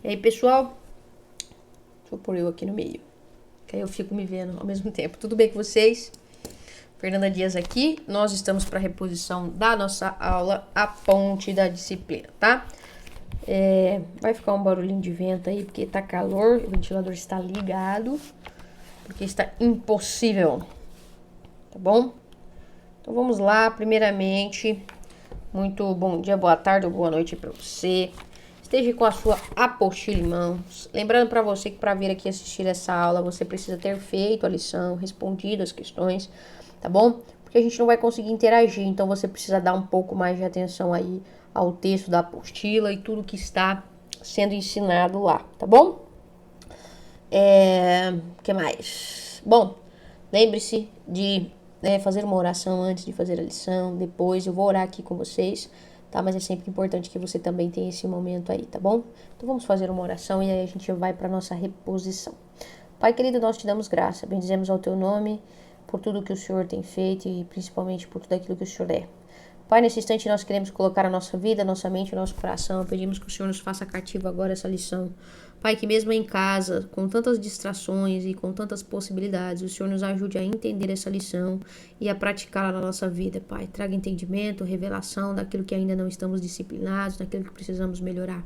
E aí, pessoal? Deixa eu pôr eu aqui no meio, que aí eu fico me vendo ao mesmo tempo. Tudo bem com vocês? Fernanda Dias aqui. Nós estamos para a reposição da nossa aula A Ponte da Disciplina, tá? Vai ficar um barulhinho de vento aí, porque tá calor, o ventilador está ligado, porque está impossível, tá bom? Então vamos lá, primeiramente, muito bom dia, boa tarde ou boa noite para você. Esteja com a sua apostila em mãos. Lembrando para você que para vir aqui assistir essa aula, você precisa ter feito a lição, respondido as questões, tá bom? Porque a gente não vai conseguir interagir, então você precisa dar um pouco mais de atenção aí ao texto da apostila e tudo que está sendo ensinado lá, tá bom? Que mais? Bom, lembre-se de fazer uma oração antes de fazer a lição, depois eu vou orar aqui com vocês, tá? Mas é sempre importante que você também tenha esse momento aí, tá bom? Então vamos fazer uma oração e aí a gente vai para nossa reposição. Pai querido, nós te damos graça, bendizemos ao teu nome por tudo que o Senhor tem feito e principalmente por tudo aquilo que o Senhor é. Pai, nesse instante nós queremos colocar a nossa vida, a nossa mente, o nosso coração. Pedimos que o Senhor nos faça cativo agora essa lição. Pai, que mesmo em casa, com tantas distrações e com tantas possibilidades, o Senhor nos ajude a entender essa lição e a praticá-la na nossa vida, Pai. Traga entendimento, revelação daquilo que ainda não estamos disciplinados, daquilo que precisamos melhorar.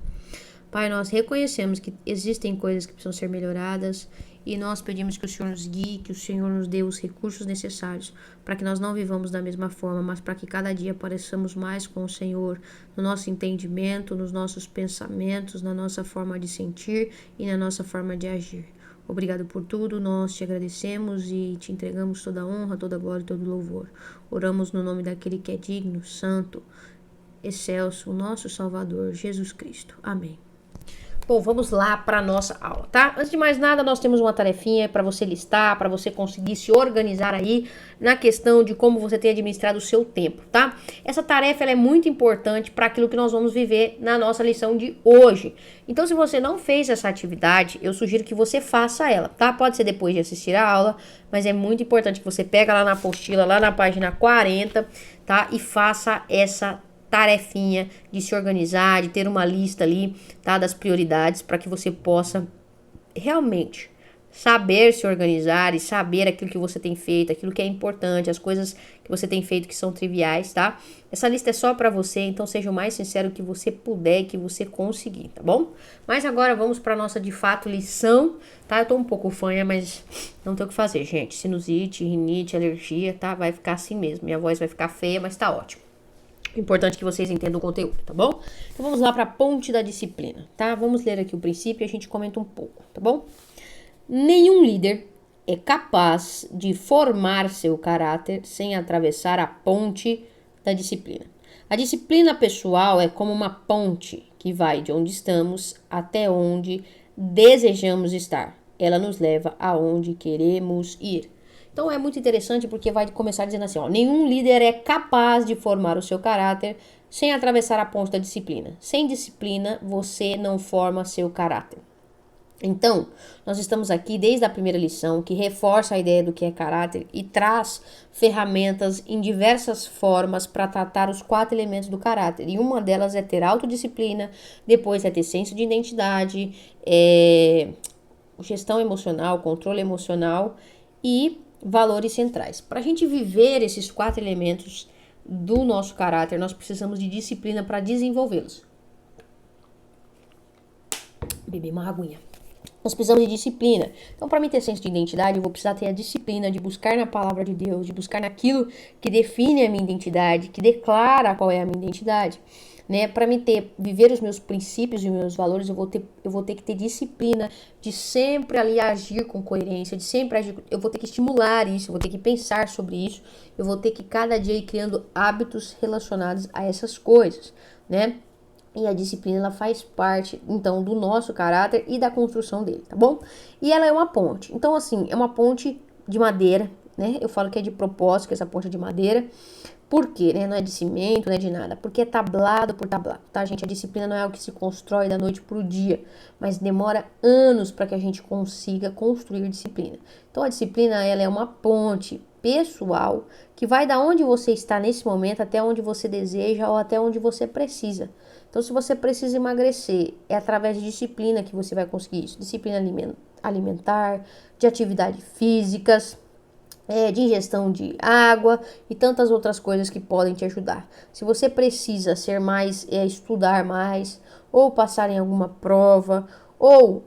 Pai, nós reconhecemos que existem coisas que precisam ser melhoradas e nós pedimos que o Senhor nos guie, que o Senhor nos dê os recursos necessários para que nós não vivamos da mesma forma, mas para que cada dia pareçamos mais com o Senhor no nosso entendimento, nos nossos pensamentos, na nossa forma de sentir e na nossa forma de agir. Obrigado por tudo, nós te agradecemos e te entregamos toda a honra, toda a glória e todo o louvor. Oramos no nome daquele que é digno, santo, excelso, o nosso Salvador, Jesus Cristo. Amém. Bom, vamos lá para a nossa aula, tá? Antes de mais nada, nós temos uma tarefinha para você listar, para você conseguir se organizar aí na questão de como você tem administrado o seu tempo, tá? Essa tarefa ela é muito importante para aquilo que nós vamos viver na nossa lição de hoje. Então, se você não fez essa atividade, eu sugiro que você faça ela, tá? Pode ser depois de assistir a aula, mas é muito importante que você pega lá na apostila, lá na página 40, tá? E faça essa tarefinha de se organizar, de ter uma lista ali, tá, das prioridades para que você possa realmente saber se organizar e saber aquilo que você tem feito, aquilo que é importante, as coisas que você tem feito que são triviais, tá? Essa lista é só para você, então seja o mais sincero que você puder, que você conseguir, tá bom? Mas agora vamos para nossa, de fato, lição, tá? Eu tô um pouco fanha, mas não tem o que fazer, gente. Sinusite, rinite, alergia, tá? Vai ficar assim mesmo. Minha voz vai ficar feia, mas tá ótimo. Importante que vocês entendam o conteúdo, tá bom? Então vamos lá para a ponte da disciplina, tá? Vamos ler aqui o princípio e a gente comenta um pouco, tá bom? Nenhum líder é capaz de formar seu caráter sem atravessar a ponte da disciplina. A disciplina pessoal é como uma ponte que vai de onde estamos até onde desejamos estar. Ela nos leva aonde queremos ir. Então é muito interessante porque vai começar dizendo assim, ó, nenhum líder é capaz de formar o seu caráter sem atravessar a ponte da disciplina. Sem disciplina, você não forma seu caráter. Então, nós estamos aqui desde a primeira lição, que reforça a ideia do que é caráter e traz ferramentas em diversas formas para tratar os 4 elementos do caráter. E uma delas é ter autodisciplina, depois é ter senso de identidade, gestão emocional, controle emocional e valores centrais. Para a gente viver esses 4 elementos do nosso caráter, nós precisamos de disciplina para desenvolvê-los. Beber uma aguinha. Nós precisamos de disciplina. Então, para mim ter senso de identidade, eu vou precisar ter a disciplina de buscar na palavra de Deus, de buscar naquilo que define a minha identidade, que declara qual é a minha identidade. Né? Para mim viver os meus princípios e os meus valores, eu vou ter que ter disciplina de sempre ali agir com coerência, de sempre agir, eu vou ter que estimular isso, eu vou ter que pensar sobre isso, eu vou ter que cada dia ir criando hábitos relacionados a essas coisas, né? E a disciplina, ela faz parte, então, do nosso caráter e da construção dele, tá bom? E ela é uma ponte. Então, assim, é uma ponte de madeira, né? Eu falo que é de propósito, que essa ponte é de madeira. Por quê, né? Não é de cimento, não é de nada. Porque é tablado por tablado, tá, gente? A disciplina não é algo que se constrói da noite pro dia, mas demora anos para que a gente consiga construir disciplina. Então, a disciplina, ela é uma ponte pessoal que vai da onde você está nesse momento até onde você deseja ou até onde você precisa. Então, se você precisa emagrecer, é através de disciplina que você vai conseguir isso. Disciplina alimentar, de atividades físicas, de ingestão de água e tantas outras coisas que podem te ajudar. Se você precisa ser mais, estudar mais, ou passar em alguma prova, ou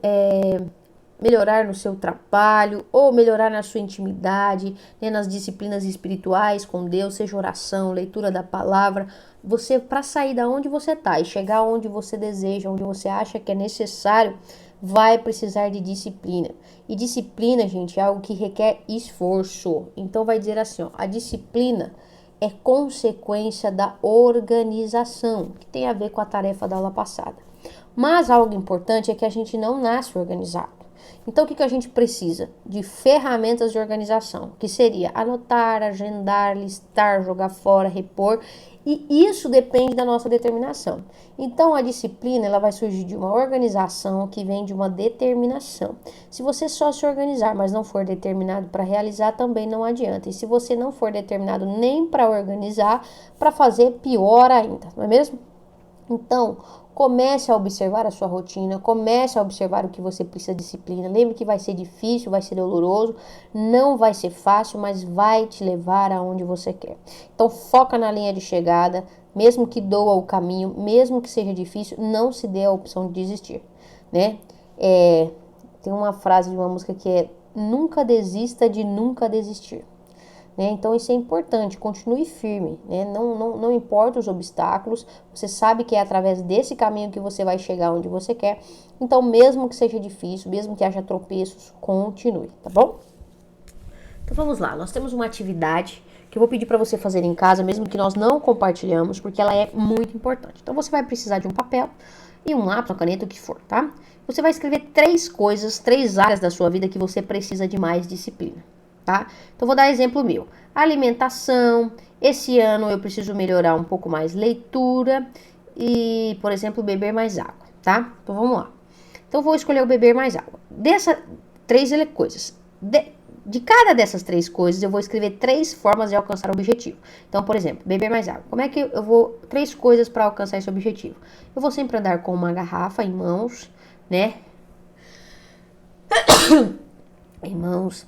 melhorar no seu trabalho, ou melhorar na sua intimidade, né, nas disciplinas espirituais com Deus, seja oração, leitura da palavra, você, para sair da onde você está e chegar onde você deseja, onde você acha que é necessário, vai precisar de disciplina. E disciplina, gente, é algo que requer esforço. Então vai dizer assim, ó, a disciplina é consequência da organização, que tem a ver com a tarefa da aula passada. Mas algo importante é que a gente não nasce organizado. Então, o que a gente precisa? De ferramentas de organização, que seria anotar, agendar, listar, jogar fora, repor, e isso depende da nossa determinação. Então, a disciplina ela vai surgir de uma organização que vem de uma determinação. Se você só se organizar, mas não for determinado para realizar, também não adianta. E se você não for determinado nem para organizar, para fazer, pior ainda, não é mesmo? Então, comece a observar a sua rotina, comece a observar o que você precisa de disciplina. Lembre que vai ser difícil, vai ser doloroso, não vai ser fácil, mas vai te levar aonde você quer. Então, foca na linha de chegada, mesmo que doa o caminho, mesmo que seja difícil, não se dê a opção de desistir, né? Tem uma frase de uma música que é: nunca desista de nunca desistir. Né? Então isso é importante, continue firme, né? Não importa os obstáculos, você sabe que é através desse caminho que você vai chegar onde você quer, então mesmo que seja difícil, mesmo que haja tropeços, continue, tá bom? Então vamos lá, nós temos uma atividade que eu vou pedir para você fazer em casa, mesmo que nós não compartilhamos, porque ela é muito importante. Então você vai precisar de um papel e um lápis, uma caneta, o que for, tá? Você vai escrever 3 coisas, 3 áreas da sua vida que você precisa de mais disciplina. Tá? Então vou dar exemplo meu. Alimentação, esse ano eu preciso melhorar um pouco mais leitura e, por exemplo, beber mais água, tá? Então vamos lá. Então vou escolher o beber mais água. Dessas 3 coisas. De cada dessas 3 coisas, eu vou escrever 3 formas de alcançar o objetivo. Então, por exemplo, beber mais água. Como é que eu vou... 3 coisas para alcançar esse objetivo. Eu vou sempre andar com uma garrafa em mãos, né? Em mãos.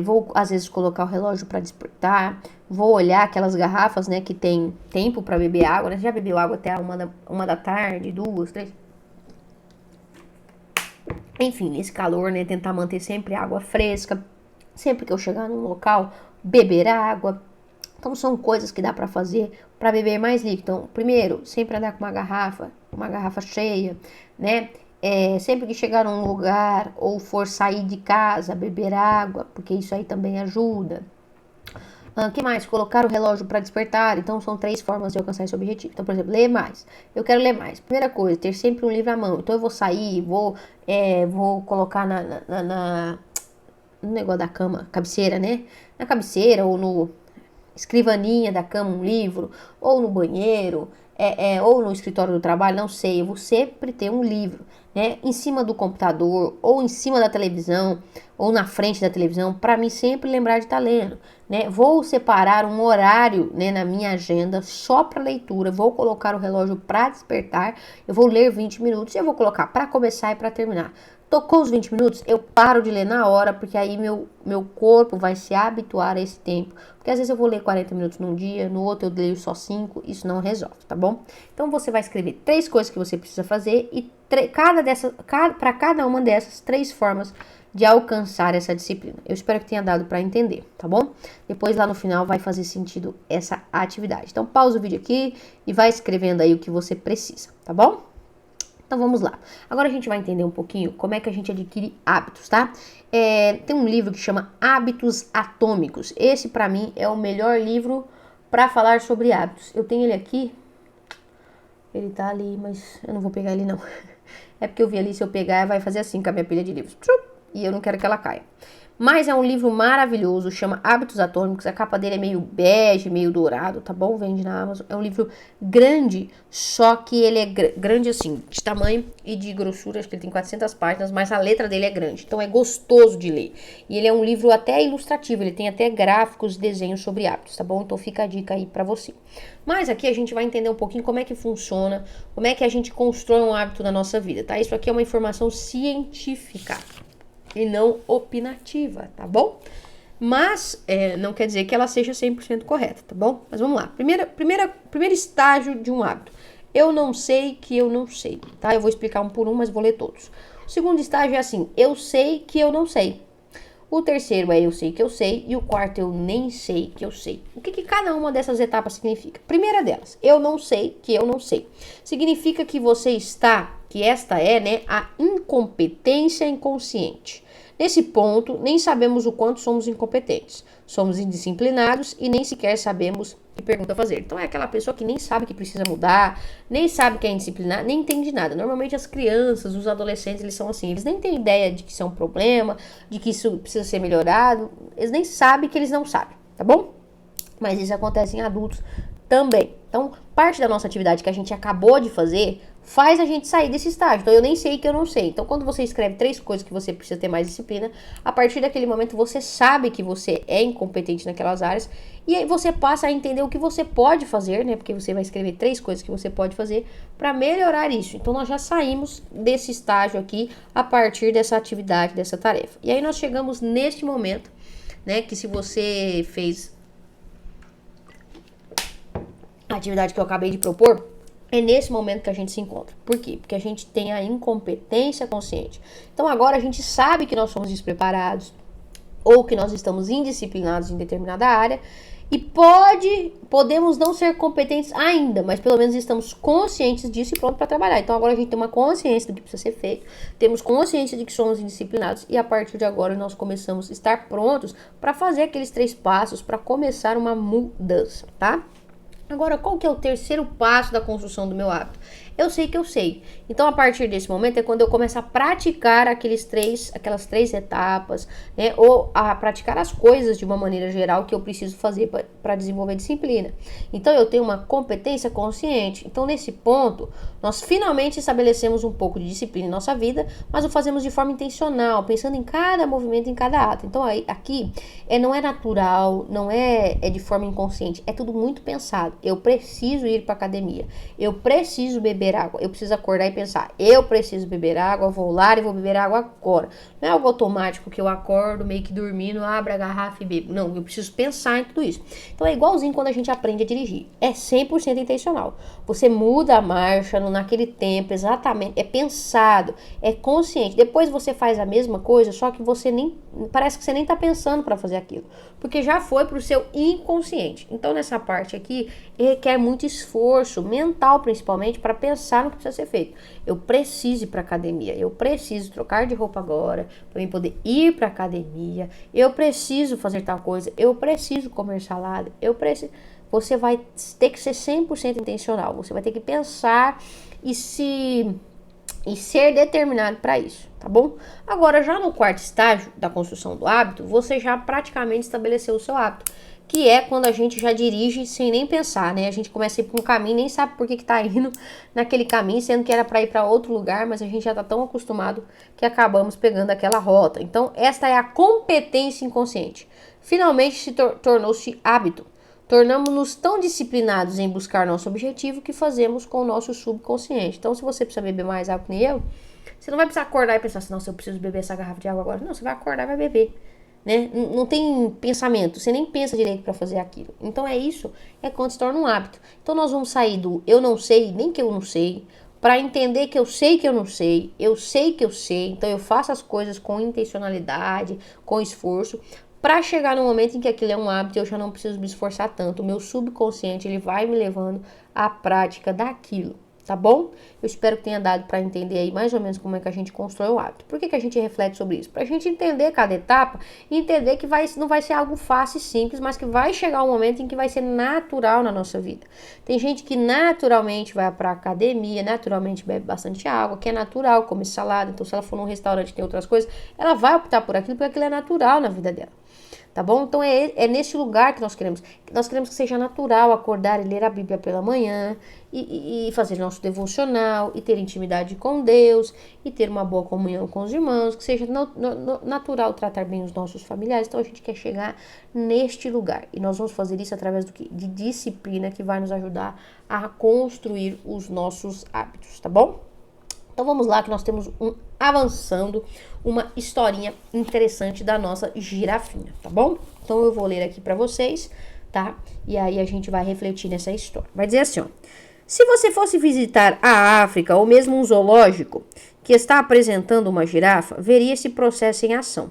Vou às vezes colocar o relógio para despertar, vou olhar aquelas garrafas, né, que tem tempo para beber água, né? Você já bebeu água até uma da tarde, 2, 3? Enfim, nesse calor, né, tentar manter sempre água fresca, sempre que eu chegar num local, beber água. Então são coisas que dá para fazer para beber mais líquido. Então, primeiro, sempre andar com uma garrafa cheia, né? Sempre que chegar num lugar ou for sair de casa, beber água, porque isso aí também ajuda. Que mais? Colocar o relógio para despertar. Então, são 3 formas de alcançar esse objetivo. Então, por exemplo, ler mais. Eu quero ler mais. Primeira coisa, ter sempre um livro à mão. Então, eu vou sair, vou colocar no negócio da cama, cabeceira, né? Na cabeceira ou no escrivaninha da cama um livro, ou no banheiro, ou no escritório do trabalho, não sei, eu vou sempre ter um livro, né, em cima do computador, ou em cima da televisão, ou na frente da televisão, para mim sempre lembrar de estar lendo, né, vou separar um horário, né, na minha agenda só para leitura, vou colocar o relógio para despertar, eu vou ler 20 minutos, e eu vou colocar para começar e para terminar. Tocou os 20 minutos, eu paro de ler na hora, porque aí meu corpo vai se habituar a esse tempo. Porque às vezes eu vou ler 40 minutos num dia, no outro eu leio só 5, isso não resolve, tá bom? Então você vai escrever 3 coisas que você precisa fazer e para cada uma dessas 3 formas de alcançar essa disciplina. Eu espero que tenha dado para entender, tá bom? Depois lá no final vai fazer sentido essa atividade. Então pausa o vídeo aqui e vai escrevendo aí o que você precisa, tá bom? Então vamos lá. Agora a gente vai entender um pouquinho como é que a gente adquire hábitos, tá? Tem um livro que chama Hábitos Atômicos. Esse pra mim é o melhor livro para falar sobre hábitos. Eu tenho ele aqui. Ele tá ali, mas eu não vou pegar ele não. É porque eu vi ali, se eu pegar vai fazer assim com a minha pilha de livros. E eu não quero que ela caia. Mas é um livro maravilhoso, chama Hábitos Atômicos. A capa dele é meio bege, meio dourado, tá bom? Vende na Amazon. É um livro grande, só que ele é grande assim, de tamanho e de grossura. Acho que ele tem 400 páginas, mas a letra dele é grande. Então é gostoso de ler. E ele é um livro até ilustrativo, ele tem até gráficos, desenhos sobre hábitos, tá bom? Então fica a dica aí pra você. Mas aqui a gente vai entender um pouquinho como é que funciona, como é que a gente constrói um hábito na nossa vida, tá? Isso aqui é uma informação científica e não opinativa, tá bom? Mas não quer dizer que ela seja 100% correta, tá bom? Mas vamos lá. Primeiro estágio de um hábito. Eu não sei que eu não sei, tá? Eu vou explicar um por um, mas vou ler todos. O segundo estágio é assim, eu sei que eu não sei. O terceiro é eu sei que eu sei. E o quarto eu nem sei que eu sei. O que cada uma dessas etapas significa? Primeira delas, eu não sei que eu não sei. Significa que você está, que esta é, né, a incompetência inconsciente. Nesse ponto, nem sabemos o quanto somos incompetentes. Somos indisciplinados e nem sequer sabemos que pergunta fazer. Então é aquela pessoa que nem sabe que precisa mudar, nem sabe que é indisciplinada, nem entende nada. Normalmente as crianças, os adolescentes, eles são assim, eles nem têm ideia de que isso é um problema, de que isso precisa ser melhorado, eles nem sabem que eles não sabem, tá bom? Mas isso acontece em adultos também. Então, parte da nossa atividade que a gente acabou de fazer faz a gente sair desse estágio. Então, eu nem sei que eu não sei. Então, quando você escreve 3 coisas que você precisa ter mais disciplina, a partir daquele momento você sabe que você é incompetente naquelas áreas e aí você passa a entender o que você pode fazer, né? Porque você vai escrever 3 coisas que você pode fazer para melhorar isso. Então, nós já saímos desse estágio aqui a partir dessa atividade, dessa tarefa. E aí nós chegamos neste momento, né? Que se você fez a atividade que eu acabei de propor, é nesse momento que a gente se encontra. Por quê? Porque a gente tem a incompetência consciente. Então agora a gente sabe que nós somos despreparados ou que nós estamos indisciplinados em determinada área e podemos não ser competentes ainda, mas pelo menos estamos conscientes disso e pronto para trabalhar. Então agora a gente tem uma consciência do que precisa ser feito, temos consciência de que somos indisciplinados e a partir de agora nós começamos a estar prontos para fazer aqueles 3 passos para começar uma mudança, tá? Agora, qual que é o terceiro passo da construção do meu hábito? Eu sei que eu sei. Então, a partir desse momento é quando eu começo a praticar aquelas três etapas, né? Ou a praticar as coisas de uma maneira geral que eu preciso fazer para desenvolver disciplina. Então, eu tenho uma competência consciente. Então, nesse ponto, nós finalmente estabelecemos um pouco de disciplina em nossa vida, mas o fazemos de forma intencional, pensando em cada movimento, em cada ato. Então, aqui não é natural, não é de forma inconsciente, é tudo muito pensado. Eu preciso ir para academia, eu preciso beber água, eu preciso acordar e pensar, eu preciso beber água, vou lá e vou beber água agora. Não é algo automático que eu acordo meio que dormindo, abro a garrafa e bebo. Não, eu preciso pensar em tudo isso. Então é igualzinho quando a gente aprende a dirigir. É 100% intencional. Você muda a marcha naquele tempo, exatamente. É pensado, é consciente. Depois você faz a mesma coisa, só que parece que você nem tá pensando para fazer aquilo. Porque já foi pro seu inconsciente. Então nessa parte aqui, requer muito esforço mental, principalmente, para pensar no que precisa ser feito. Eu preciso ir para academia, eu preciso trocar de roupa agora para eu poder ir para academia, eu preciso fazer tal coisa, eu preciso comer salada, eu preciso. Você vai ter que ser 100% intencional, você vai ter que pensar e ser determinado para isso, tá bom? Agora, já no quarto estágio da construção do hábito, você já praticamente estabeleceu o seu hábito, que é quando a gente já dirige sem nem pensar, né? A gente começa a ir para um caminho, nem sabe por que tá indo naquele caminho, sendo que era para ir para outro lugar, mas a gente já tá tão acostumado que acabamos pegando aquela rota. Então, esta é a competência inconsciente. Finalmente se tornou-se hábito. Tornamos-nos tão disciplinados em buscar nosso objetivo que fazemos com o nosso subconsciente. Então, se você precisa beber mais água que nem eu, você não vai precisar acordar e pensar assim, nossa, eu preciso beber essa garrafa de água agora. Não, você vai acordar e vai beber. Né? Não tem pensamento, você nem pensa direito para fazer aquilo. Então é quando se torna um hábito. Então nós vamos sair do eu não sei, nem que eu não sei, para entender que eu sei que eu não sei, eu sei que eu sei. Então eu faço as coisas com intencionalidade, com esforço, para chegar no momento em que aquilo é um hábito, eu já não preciso me esforçar tanto. O meu subconsciente ele vai me levando à prática daquilo. tá bom? Eu espero que tenha dado para entender aí mais ou menos como é que a gente constrói o hábito. Por que a gente reflete sobre isso? Pra gente entender cada etapa e entender que não vai ser algo fácil e simples, mas que vai chegar um momento em que vai ser natural na nossa vida. Tem gente que naturalmente vai pra academia, naturalmente bebe bastante água, que é natural, come salada, então se ela for num restaurante e tem outras coisas, ela vai optar por aquilo porque aquilo é natural na vida dela. Tá bom? Então é nesse lugar que nós queremos. Nós queremos que seja natural acordar e ler a Bíblia pela manhã, e fazer nosso devocional, e ter intimidade com Deus, e ter uma boa comunhão com os irmãos, que seja natural tratar bem os nossos familiares. Então a gente quer chegar neste lugar. E nós vamos fazer isso através do quê? De disciplina, que vai nos ajudar a construir os nossos hábitos, tá bom? Então vamos lá, que nós temos avançando uma historinha interessante da nossa girafinha, tá bom? Então eu vou ler aqui pra vocês, tá? E aí a gente vai refletir nessa história. Vai dizer assim, ó. Se você fosse visitar a África ou mesmo um zoológico que está apresentando uma girafa, veria esse processo em ação.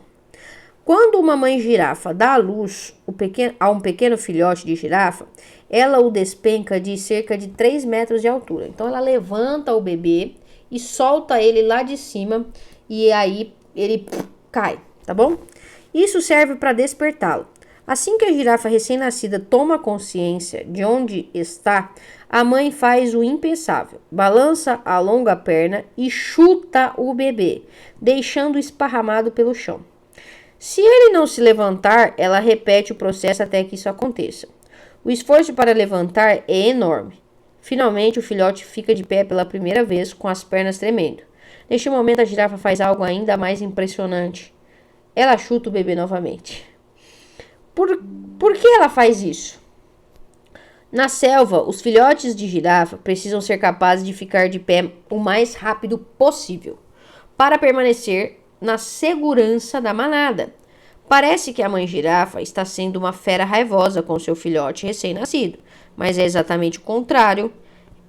Quando uma mãe girafa dá à luz a um pequeno filhote de girafa, ela o despenca de cerca de 3 metros de altura. Então ela levanta o bebê e solta ele lá de cima e aí ele cai, tá bom? Isso serve para despertá-lo. Assim que a girafa recém-nascida toma consciência de onde está, a mãe faz o impensável. Balança a longa perna e chuta o bebê, deixando-o esparramado pelo chão. Se ele não se levantar, ela repete o processo até que isso aconteça. O esforço para levantar é enorme. Finalmente, o filhote fica de pé pela primeira vez, com as pernas tremendo. Neste momento, a girafa faz algo ainda mais impressionante. Ela chuta o bebê novamente. Por que ela faz isso? Na selva, os filhotes de girafa precisam ser capazes de ficar de pé o mais rápido possível para permanecer na segurança da manada. Parece que a mãe girafa está sendo uma fera raivosa com seu filhote recém-nascido, mas é exatamente o contrário.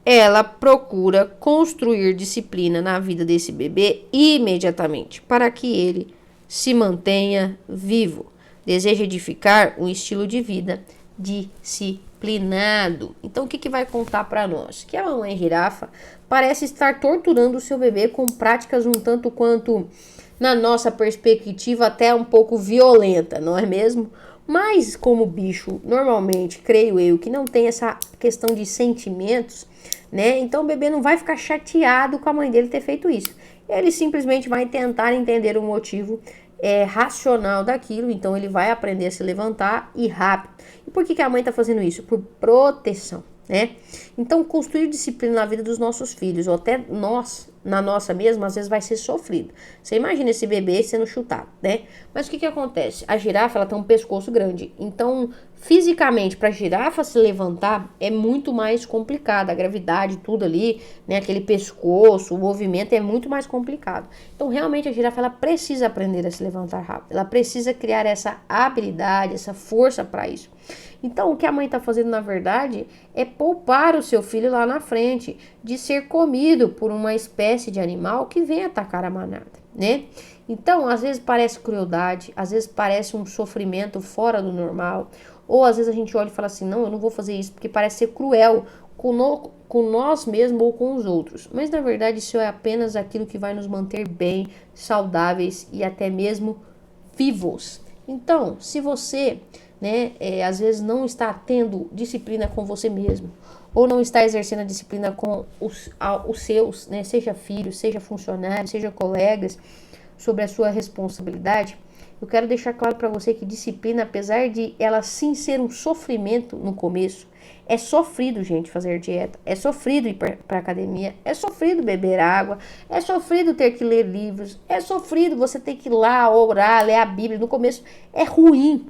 Ela procura construir disciplina na vida desse bebê imediatamente, para que ele se mantenha vivo. Deseja edificar um estilo de vida disciplinado. Então, o que vai contar para nós? Que a mamãe girafa parece estar torturando o seu bebê com práticas um tanto quanto, na nossa perspectiva, até um pouco violenta, não é mesmo? Mas como o bicho, normalmente, creio eu, que não tem essa questão de sentimentos, né? Então o bebê não vai ficar chateado com a mãe dele ter feito isso. Ele simplesmente vai tentar entender o motivo racional daquilo, então ele vai aprender a se levantar e rápido. E por que a mãe está fazendo isso? Por proteção, né? Então construir disciplina na vida dos nossos filhos, ou até nós, na nossa mesma, às vezes vai ser sofrido. Você imagina esse bebê sendo chutado, né? Mas o que acontece? A girafa, ela tem um pescoço grande, então fisicamente, para a girafa se levantar é muito mais complicado. A gravidade, tudo ali, né? Aquele pescoço, o movimento é muito mais complicado. Então, realmente, a girafa ela precisa aprender a se levantar rápido. Ela precisa criar essa habilidade, essa força para isso. Então, o que a mãe está fazendo, na verdade, é poupar o seu filho lá na frente de ser comido por uma espécie de animal que vem atacar a manada, né? Então, às vezes parece crueldade, às vezes parece um sofrimento fora do normal, ou às vezes a gente olha e fala assim, não, eu não vou fazer isso porque parece ser cruel com nós mesmos ou com os outros. Mas na verdade isso é apenas aquilo que vai nos manter bem, saudáveis e até mesmo vivos. Então, se você, né, às vezes não está tendo disciplina com você mesmo, ou não está exercendo a disciplina com os seus, né, seja filhos, seja funcionários, seja colegas, sobre a sua responsabilidade, eu quero deixar claro para você que disciplina, apesar de ela sim ser um sofrimento no começo, é sofrido, gente, fazer dieta, é sofrido ir para academia, é sofrido beber água, é sofrido ter que ler livros, é sofrido você ter que ir lá orar, ler a Bíblia, no começo é ruim,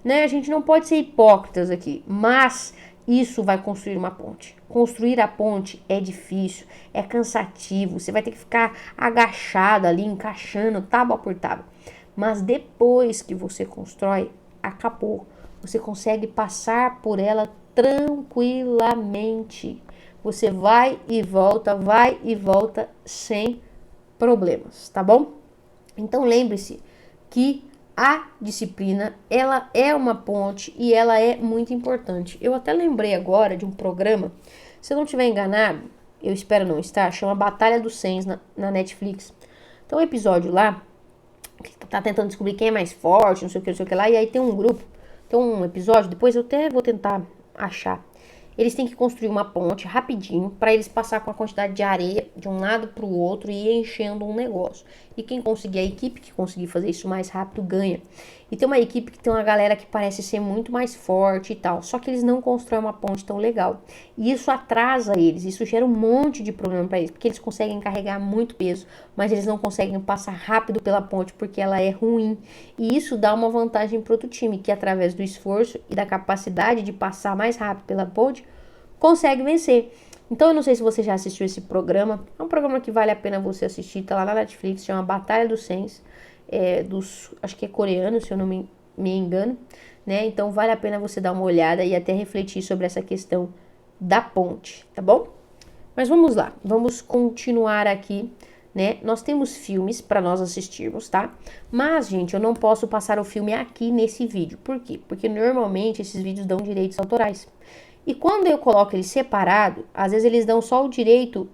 né? A gente não pode ser hipócritas aqui, mas isso vai construir uma ponte. Construir a ponte é difícil, é cansativo, você vai ter que ficar agachado ali, encaixando tábua por tábua. Mas depois que você constrói, acabou. Você consegue passar por ela tranquilamente. Você vai e volta sem problemas, tá bom? Então lembre-se que a disciplina, ela é uma ponte e ela é muito importante. Eu até lembrei agora de um programa, se eu não estiver enganado, eu espero não estar, chama Batalha dos 100 na Netflix. Então, um episódio lá, que tá tentando descobrir quem é mais forte, não sei o que, não sei o que lá, e aí tem um grupo, tem um episódio, depois eu até vou tentar achar. Eles têm que construir uma ponte rapidinho para eles passar com a quantidade de areia de um lado para o outro e ir enchendo um negócio. E quem conseguir, a equipe que conseguir fazer isso mais rápido ganha. E tem uma equipe que tem uma galera que parece ser muito mais forte e tal, só que eles não constroem uma ponte tão legal. E isso atrasa eles, isso gera um monte de problema para eles, porque eles conseguem carregar muito peso, mas eles não conseguem passar rápido pela ponte porque ela é ruim. E isso dá uma vantagem para outro time, que através do esforço e da capacidade de passar mais rápido pela ponte, consegue vencer. Então eu não sei se você já assistiu esse programa, é um programa que vale a pena você assistir, tá lá na Netflix, chama Batalha dos 100, acho que é coreano, se eu não me engano, né? Então vale a pena você dar uma olhada e até refletir sobre essa questão da ponte, tá bom? Mas vamos lá, vamos continuar aqui, né? Nós temos filmes para nós assistirmos, tá? Mas, gente, eu não posso passar o filme aqui nesse vídeo. Por quê? Porque normalmente esses vídeos dão direitos autorais. E quando eu coloco ele separado, às vezes eles dão só o direito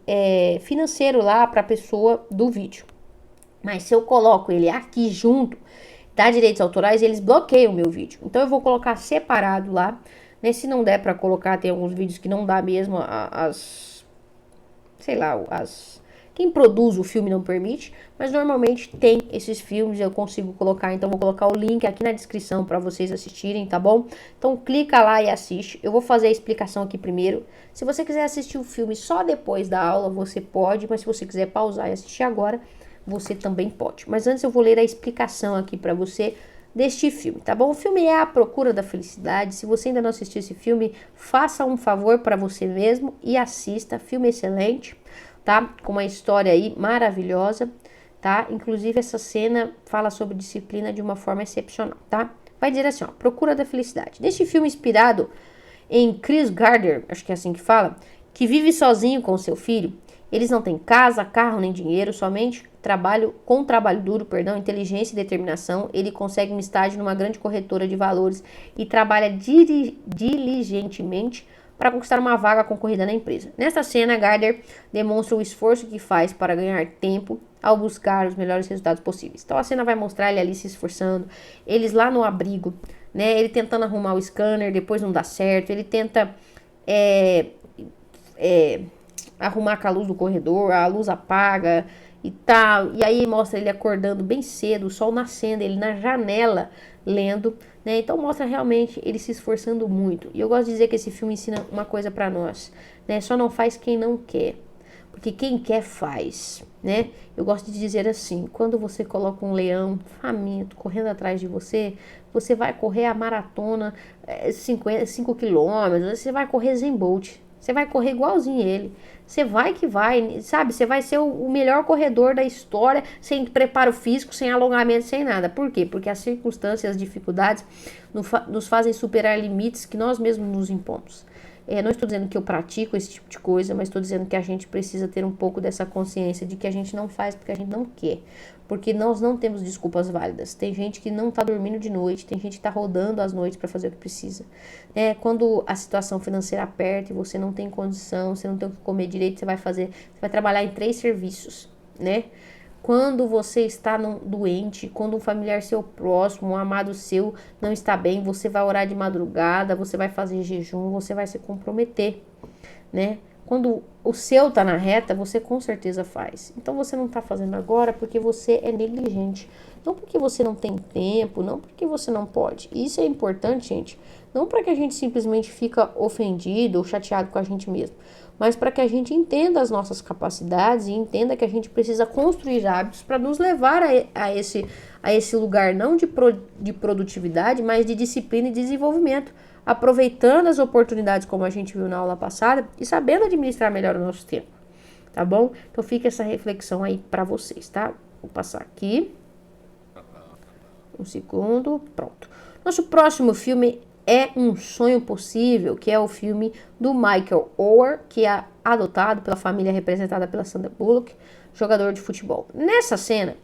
financeiro lá para a pessoa do vídeo. Mas se eu coloco ele aqui junto, dá direitos autorais, eles bloqueiam o meu vídeo. Então eu vou colocar separado lá, né? Se não der para colocar, tem alguns vídeos que não dá mesmo, quem produz o filme não permite, mas normalmente tem esses filmes, eu consigo colocar, então vou colocar o link aqui na descrição para vocês assistirem, tá bom? Então clica lá e assiste, eu vou fazer a explicação aqui primeiro. Se você quiser assistir o filme só depois da aula, você pode, mas se você quiser pausar e assistir agora, você também pode. Mas antes eu vou ler a explicação aqui para você deste filme, tá bom? O filme é A Procura da Felicidade. Se você ainda não assistiu esse filme, faça um favor para você mesmo e assista. Filme excelente, tá? Com uma história aí maravilhosa, tá? Inclusive essa cena fala sobre disciplina de uma forma excepcional, tá? Vai dizer assim, ó, Procura da Felicidade. Neste filme inspirado em Chris Gardner, acho que é assim que fala, que vive sozinho com seu filho, eles não têm casa, carro nem dinheiro, somente trabalho duro, inteligência e determinação. Ele consegue um estágio numa grande corretora de valores e trabalha diligentemente para conquistar uma vaga concorrida na empresa. Nesta cena, Gardner demonstra o esforço que faz para ganhar tempo ao buscar os melhores resultados possíveis. Então a cena vai mostrar ele ali se esforçando, eles lá no abrigo, né? Ele tentando arrumar o scanner, depois não dá certo, ele tenta arrumar com a luz do corredor, a luz apaga e tal, e aí mostra ele acordando bem cedo, o sol nascendo, ele na janela lendo, né? Então mostra realmente ele se esforçando muito. E eu gosto de dizer que esse filme ensina uma coisa pra nós, né? Só não faz quem não quer, porque quem quer faz, né? Eu gosto de dizer assim, quando você coloca um leão faminto correndo atrás de você, você vai correr a maratona 5 quilômetros, você vai correr Usain Bolt. Você vai correr igualzinho ele. Você vai que vai, sabe? Você vai ser o melhor corredor da história, sem preparo físico, sem alongamento, sem nada. Por quê? Porque as circunstâncias, as dificuldades nos fazem superar limites que nós mesmos nos impomos. Não estou dizendo que eu pratico esse tipo de coisa, mas estou dizendo que a gente precisa ter um pouco dessa consciência de que a gente não faz porque a gente não quer. Porque nós não temos desculpas válidas. Tem gente que não está dormindo de noite, tem gente que está rodando as noites para fazer o que precisa. Quando a situação financeira aperta e você não tem condição, você não tem o que comer direito, você vai trabalhar em 3 serviços, né? Quando você está doente, quando um familiar seu próximo, um amado seu não está bem, você vai orar de madrugada, você vai fazer jejum, você vai se comprometer, né? Quando o seu tá na reta, você com certeza faz. Então você não tá fazendo agora porque você é negligente. Não porque você não tem tempo, não porque você não pode. E isso é importante, gente. Não para que a gente simplesmente fica ofendido ou chateado com a gente mesmo, mas para que a gente entenda as nossas capacidades e entenda que a gente precisa construir hábitos para nos levar a esse lugar não de produtividade, mas de disciplina e desenvolvimento, aproveitando as oportunidades como a gente viu na aula passada e sabendo administrar melhor o nosso tempo, tá bom? Então fica essa reflexão aí para vocês, tá? Vou passar aqui. Um segundo, pronto. Nosso próximo filme é Um Sonho Possível, que é o filme do Michael Oher, que é adotado pela família representada pela Sandra Bullock, jogador de futebol. Nessa cena,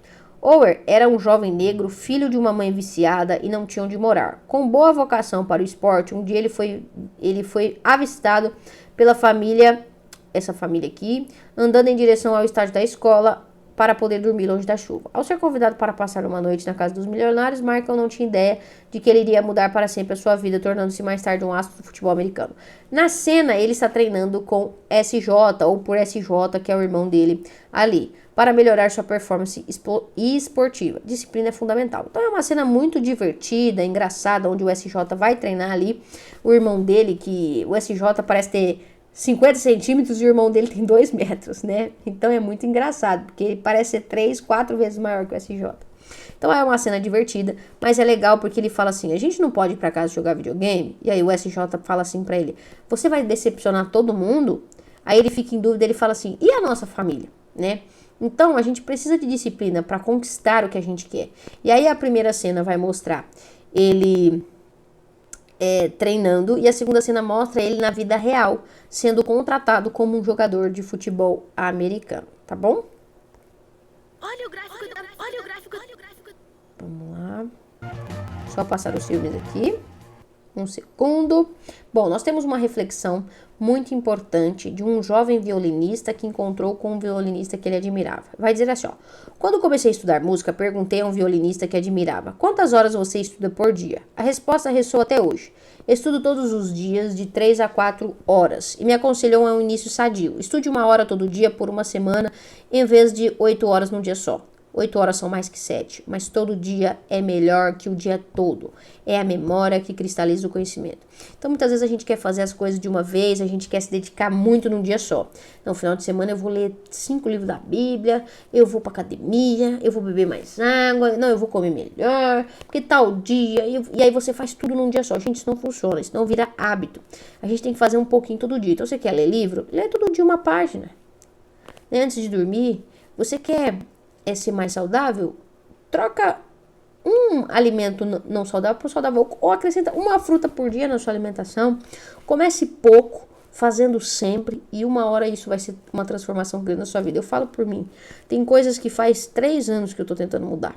Oher era um jovem negro, filho de uma mãe viciada e não tinha onde morar. Com boa vocação para o esporte, um dia ele foi avistado pela família essa família aqui, andando em direção ao estádio da escola para poder dormir longe da chuva. Ao ser convidado para passar uma noite na casa dos milionários, Michael não tinha ideia de que ele iria mudar para sempre a sua vida, tornando-se mais tarde um astro do futebol americano. Na cena, ele está treinando com SJ, ou por SJ, que é o irmão dele, ali, para melhorar sua performance esportiva. Disciplina é fundamental. Então é uma cena muito divertida, engraçada, onde o SJ vai treinar ali o irmão dele, que o SJ parece ter 50 centímetros e o irmão dele tem 2 metros, né? Então é muito engraçado, porque ele parece ser 3, 4 vezes maior que o SJ. Então é uma cena divertida, mas é legal porque ele fala assim, a gente não pode ir pra casa jogar videogame, e aí o SJ fala assim pra ele, você vai decepcionar todo mundo? Aí ele fica em dúvida, ele fala assim, e a nossa família, né? Então a gente precisa de disciplina para conquistar o que a gente quer. E aí a primeira cena vai mostrar ele treinando, e a segunda cena mostra ele na vida real, sendo contratado como um jogador de futebol americano, tá bom? Olha o gráfico, olha o gráfico. Vamos lá. Só passar os filmes aqui. Um segundo. Bom, nós temos uma reflexão muito importante de um jovem violinista que encontrou com um violinista que ele admirava. Vai dizer assim, ó. Quando comecei a estudar música, perguntei a um violinista que admirava, quantas horas você estuda por dia? A resposta ressoa até hoje. Estudo todos os dias de 3 a 4 horas e me aconselhou a um início sadio. Estude 1 hora todo dia por uma semana em vez de 8 horas num dia só. 8 horas são mais que 7, mas todo dia é melhor que o dia todo. É a memória que cristaliza o conhecimento. Então, muitas vezes a gente quer fazer as coisas de uma vez, a gente quer se dedicar muito num dia só. No final de semana eu vou ler 5 livros da Bíblia, eu vou pra academia, eu vou beber mais água, não, eu vou comer melhor, porque tal dia, e aí você faz tudo num dia só. Gente, isso não funciona, isso não vira hábito. A gente tem que fazer um pouquinho todo dia. Então, você quer ler livro? Lê todo dia uma página. Antes de dormir, você quer ser mais saudável, troca um alimento não saudável por saudável, ou acrescenta uma fruta por dia na sua alimentação. Comece pouco, fazendo sempre, e 1 hora isso vai ser uma transformação grande na sua vida. Eu falo por mim, tem coisas que faz 3 anos que eu tô tentando mudar.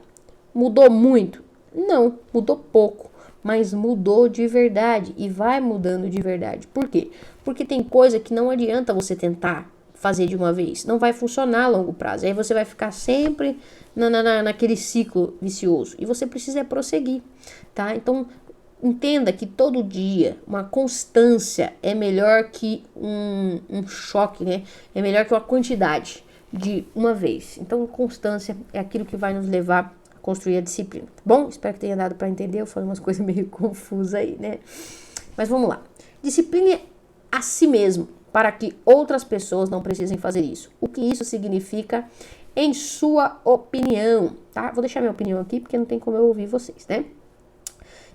Mudou muito? Não, mudou pouco, mas mudou de verdade e vai mudando de verdade. Por quê? Porque tem coisa que não adianta você tentar fazer de uma vez, não vai funcionar a longo prazo, aí você vai ficar sempre naquele ciclo vicioso, e você precisa prosseguir, tá? Então, entenda que todo dia, uma constância é melhor que um choque, né? É melhor que uma quantidade de uma vez. Então, constância é aquilo que vai nos levar a construir a disciplina, tá bom? Espero que tenha dado para entender, eu falei umas coisas meio confusas aí, né? Mas vamos lá. Disciplina a si mesmo, para que outras pessoas não precisem fazer isso. O que isso significa em sua opinião, tá? Vou deixar minha opinião aqui, porque não tem como eu ouvir vocês, né?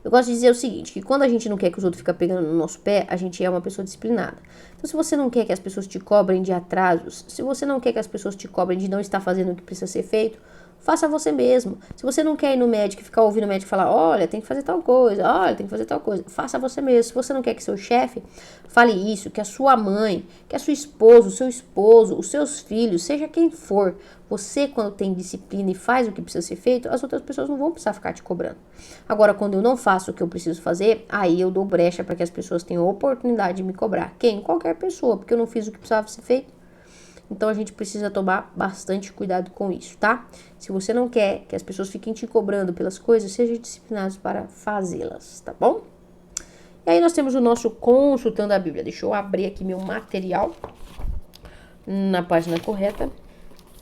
Eu gosto de dizer o seguinte, que quando a gente não quer que os outros fiquem pegando no nosso pé, a gente é uma pessoa disciplinada. Então, se você não quer que as pessoas te cobrem de atrasos, se você não quer que as pessoas te cobrem de não estar fazendo o que precisa ser feito, faça você mesmo. Se você não quer ir no médico e ficar ouvindo o médico falar, olha, tem que fazer tal coisa, olha, tem que fazer tal coisa, faça você mesmo. Se você não quer que seu chefe fale isso, que a sua mãe, que a sua esposa, o seu esposo, os seus filhos, seja quem for, você, quando tem disciplina e faz o que precisa ser feito, as outras pessoas não vão precisar ficar te cobrando. Agora, quando eu não faço o que eu preciso fazer, aí eu dou brecha para que as pessoas tenham a oportunidade de me cobrar. Quem? Qualquer pessoa, porque eu não fiz o que precisava ser feito. Então, a gente precisa tomar bastante cuidado com isso, tá? Se você não quer que as pessoas fiquem te cobrando pelas coisas, seja disciplinado para fazê-las, tá bom? E aí, nós temos o nosso Consultando a Bíblia. Deixa eu abrir aqui meu material na página correta,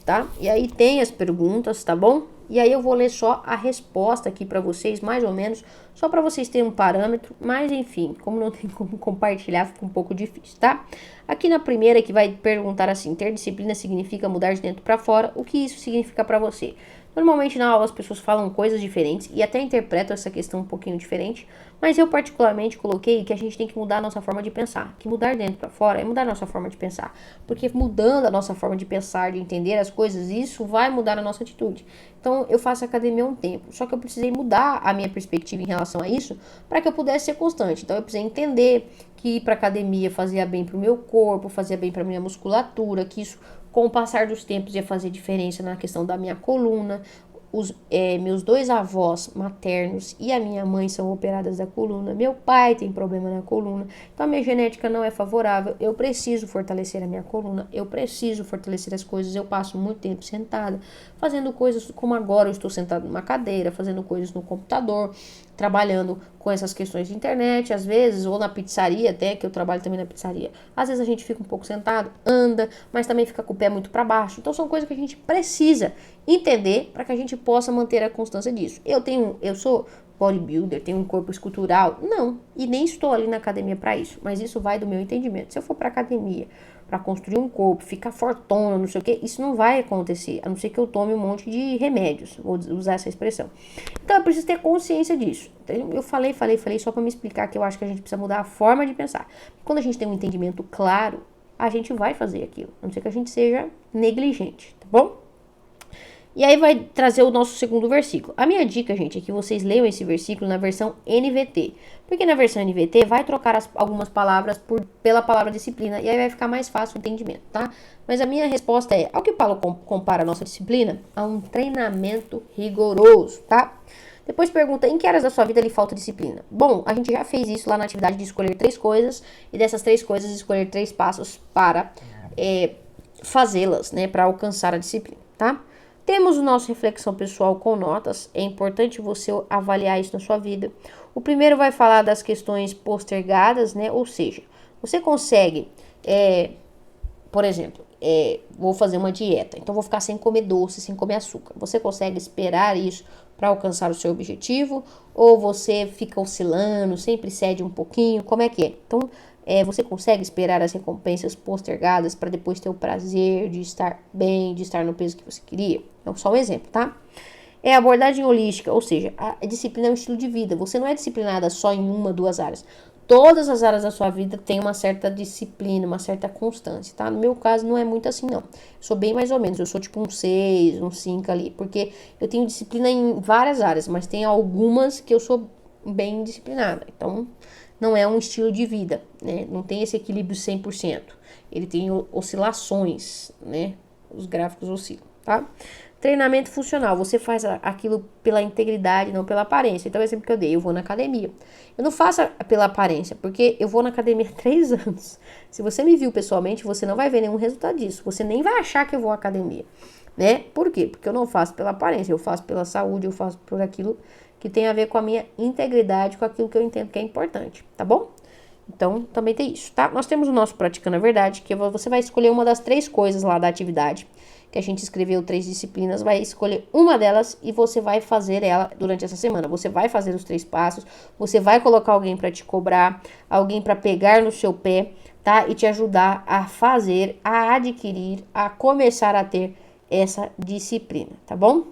tá? E aí tem as perguntas, tá bom? E aí eu vou ler só a resposta aqui para vocês, mais ou menos, só para vocês terem um parâmetro, mas enfim, como não tem como compartilhar, fica um pouco difícil, tá? Aqui na primeira que vai perguntar assim, ter disciplina significa mudar de dentro para fora, o que isso significa para você? Normalmente na aula as pessoas falam coisas diferentes e até interpretam essa questão um pouquinho diferente, mas eu particularmente coloquei que a gente tem que mudar a nossa forma de pensar, que mudar de dentro para fora é mudar a nossa forma de pensar, porque mudando a nossa forma de pensar, de entender as coisas, isso vai mudar a nossa atitude. Então eu faço academia há um tempo, só que eu precisei mudar a minha perspectiva em relação a isso para que eu pudesse ser constante. Então eu precisei entender que ir para academia fazia bem para o meu corpo, fazia bem para minha musculatura, que isso com o passar dos tempos ia fazer diferença na questão da minha coluna. meus dois avós maternos e a minha mãe são operadas da coluna, meu pai tem problema na coluna, então a minha genética não é favorável, eu preciso fortalecer a minha coluna, eu preciso fortalecer as coisas, eu passo muito tempo sentada, fazendo coisas como agora eu estou sentado numa cadeira, fazendo coisas no computador, trabalhando com essas questões de internet, às vezes, ou na pizzaria até, que eu trabalho também na pizzaria. Às vezes a gente fica um pouco sentado, anda, mas também fica com o pé muito para baixo. Então são coisas que a gente precisa entender para que a gente possa manter a constância disso. Eu sou bodybuilder, tenho um corpo escultural? Não, e nem estou ali na academia para isso, mas isso vai do meu entendimento. Se eu for para academia para construir um corpo, ficar fortona, não sei o que, isso não vai acontecer, a não ser que eu tome um monte de remédios, vou usar essa expressão. Então eu preciso ter consciência disso. Eu falei só para me explicar que eu acho que a gente precisa mudar a forma de pensar. Quando a gente tem um entendimento claro, a gente vai fazer aquilo, a não ser que a gente seja negligente, tá bom? E aí vai trazer o nosso segundo versículo. A minha dica, gente, é que vocês leiam esse versículo na versão NVT. Porque na versão NVT vai trocar algumas palavras pela palavra disciplina. E aí vai ficar mais fácil o entendimento, tá? Mas a minha resposta é, ao que Paulo compara a nossa disciplina a um treinamento rigoroso, tá? Depois pergunta, em que áreas da sua vida lhe falta disciplina? Bom, a gente já fez isso lá na atividade de escolher 3 coisas. E dessas 3 coisas, escolher 3 passos para fazê-las, né? Para alcançar a disciplina, tá? Temos o nosso reflexão pessoal com notas, é importante você avaliar isso na sua vida. O primeiro vai falar das questões postergadas, né? Ou seja, você consegue, por exemplo, vou fazer uma dieta, então vou ficar sem comer doce, sem comer açúcar. Você consegue esperar isso para alcançar o seu objetivo? Ou você fica oscilando, sempre cede um pouquinho? Como é que é? Então, você consegue esperar as recompensas postergadas para depois ter o prazer de estar bem, de estar no peso que você queria? É só um exemplo, tá? É a abordagem holística, ou seja, a disciplina é um estilo de vida. Você não é disciplinada só em uma, 2 áreas. Todas as áreas da sua vida têm uma certa disciplina, uma certa constância, tá? No meu caso, não é muito assim, não. Eu sou bem mais ou menos. Eu sou tipo um 6, um 5 ali. Porque eu tenho disciplina em várias áreas, mas tem algumas que eu sou bem disciplinada. Então, não é um estilo de vida, né? Não tem esse equilíbrio 100%. Ele tem oscilações, né? Os gráficos oscilam, tá? Treinamento funcional, você faz aquilo pela integridade, não pela aparência. Então, o exemplo que eu dei, eu vou na academia. Eu não faço pela aparência, porque eu vou na academia há 3 anos. Se você me viu pessoalmente, você não vai ver nenhum resultado disso. Você nem vai achar que eu vou à academia, né? Por quê? Porque eu não faço pela aparência, eu faço pela saúde, eu faço por aquilo que tem a ver com a minha integridade, com aquilo que eu entendo que é importante, tá bom? Então, também tem isso, tá? Nós temos o nosso Praticando a Verdade, que você vai escolher uma das 3 coisas lá da atividade, que a gente escreveu 3 disciplinas, vai escolher uma delas e você vai fazer ela durante essa semana. Você vai fazer os 3 passos, você vai colocar alguém para te cobrar, alguém para pegar no seu pé, tá? E te ajudar a fazer, a adquirir, a começar a ter essa disciplina, tá bom?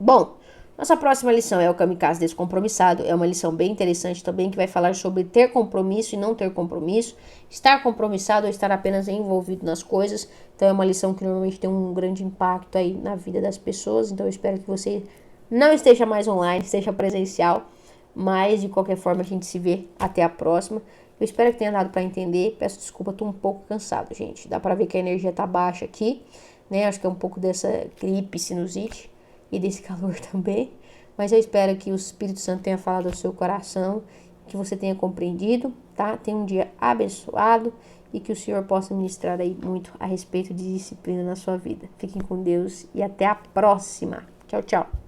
Bom, nossa próxima lição é o Kamikaze Descompromissado. É uma lição bem interessante também, que vai falar sobre ter compromisso e não ter compromisso, estar compromissado ou estar apenas envolvido nas coisas. Então é uma lição que normalmente tem um grande impacto aí na vida das pessoas. Então eu espero que você não esteja mais online, esteja presencial, mas de qualquer forma a gente se vê até a próxima. Eu espero que tenha dado para entender. Peço desculpa, tô um pouco cansado, gente. Dá para ver que a energia tá baixa aqui, né? Acho que é um pouco dessa gripe, sinusite e desse calor também, mas eu espero que o Espírito Santo tenha falado ao seu coração, que você tenha compreendido, tá? Tenha um dia abençoado e que o Senhor possa ministrar aí muito a respeito de disciplina na sua vida. Fiquem com Deus e até a próxima. Tchau, tchau.